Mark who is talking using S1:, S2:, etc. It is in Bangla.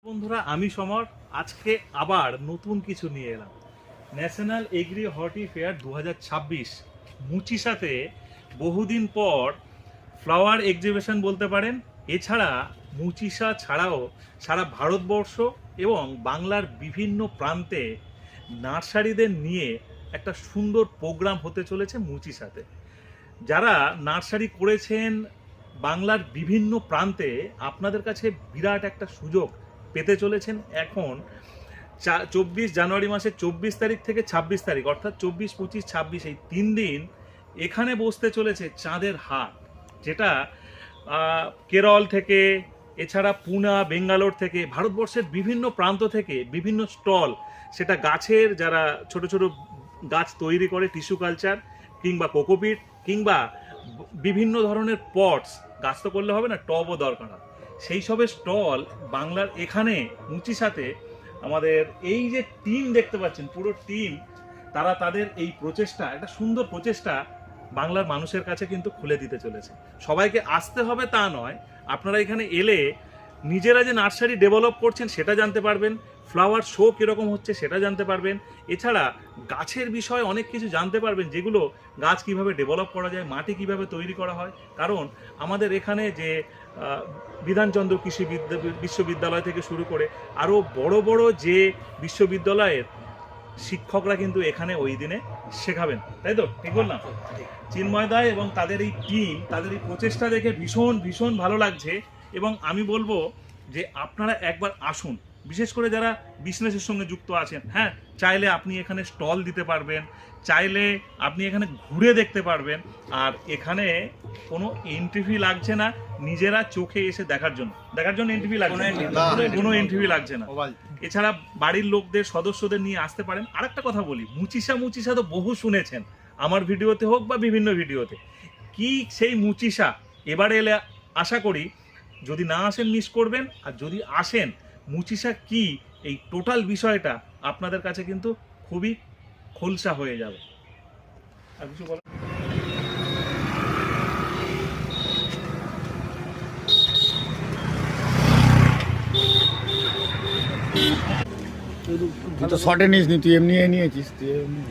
S1: বন্ধুরা, আমি সমর। আজকে আবার নতুন কিছু নিয়ে এলাম। ন্যাশনাল এগ্রি হর্টি ফেয়ার 2026 মুচিসাতে বহুদিন পর ফ্লাওয়ার এক্সিবিশন বলতে পারেন। এছাড়া মুচিসা ছাড়াও সারা ভারতবর্ষ এবং বাংলার বিভিন্ন প্রান্তে নার্সারিদের নিয়ে একটা সুন্দর প্রোগ্রাম হতে চলেছে মুচিসাতে। যারা নার্সারি করেছেন বাংলার বিভিন্ন প্রান্তে, আপনাদের কাছে বিরাট একটা সুযোগ পেতে চলেছেন। এখন 24 জানুয়ারি মাসের 24 তারিখ থেকে 26 তারিখ, অর্থাৎ 24, 25, 26 এই 3 দিন এখানে বসতে চলেছে চাঁদের হাট, যেটা কেরল থেকে, এছাড়া পুনা, বেঙ্গালোর থেকে, ভারতবর্ষের বিভিন্ন প্রান্ত থেকে বিভিন্ন স্টল, সেটা গাছের, যারা ছোট ছোট গাছ তৈরি করে টিস্যু কালচার কিংবা কোকোপিট কিংবা বিভিন্ন ধরনের পটস, গাছ তো করলে হবে না, টবও দরকার হয়, সেই সবের স্টল বাংলার এখানে মুচিসাতে আমাদের এই যে টিম দেখতে পাচ্ছেন, পুরো টিম, তারা তাদের এই প্রচেষ্টা, একটা সুন্দর প্রচেষ্টা বাংলার মানুষের কাছে কিন্তু খুলে দিতে চলেছে। সবাইকে আসতে হবে তা নয়, আপনারা এখানে এলে নিজেরা যে নার্সারি ডেভেলপ করছেন সেটা জানতে পারবেন, ফ্লাওয়ার শো কীরকম হচ্ছে সেটা জানতে পারবেন, এছাড়া গাছের বিষয়ে অনেক কিছু জানতে পারবেন, যেগুলো গাছ কিভাবে ডেভেলপ করা যায়, মাটি কিভাবে তৈরি করা হয়। কারণ আমাদের এখানে যে বিধানচন্দ্র কৃষি বিশ্ববিদ্যালয় থেকে শুরু করে আরও বড় বড় যে বিশ্ববিদ্যালয়ের শিক্ষকরা কিন্তু এখানে ওই দিনে শেখাবেন, তাই তো? ঠিক বললাম? চিন্ময় দা এবং তাদের এই টিম, তাদের এই প্রচেষ্টা দেখে ভীষণ ভীষণ ভালো লাগছে। এবং আমি বলবো যে আপনারা একবার আসুন, বিশেষ করে যারা বিজনেসের সঙ্গে যুক্ত আছেন। হ্যাঁ, চাইলে আপনি এখানে স্টল দিতে পারবেন, চাইলে আপনি এখানে ঘুরে দেখতে পারবেন, আর এখানে কোনো এন্ট্রি ফি লাগছে না। নিজেরা চোখে এসে দেখার জন্য এন্ট্রি ফি লাগছে না, কোনো এন্ট্রি ফি লাগছে না। এছাড়া বাড়ির লোকদের, সদস্যদের নিয়ে আসতে পারেন। আরেকটা কথা বলি, মুচিসা তো বহু শুনেছেন, আমার ভিডিওতে হোক বা বিভিন্ন ভিডিওতে। কি সেই মুচিসা, এবারে এলে আশা করি যদি না আসেন মিস করবেন, আর যদি আসেন মুচিসা কি এই টোটাল বিষয়টা আপনাদের কাছে কিন্তু খুবই খোলসা হয়ে যাবে। আর কিছু বলার?
S2: তুই তো শর্টে নিস নি, তুই এমনি নিয়েছিস, তুই এমনি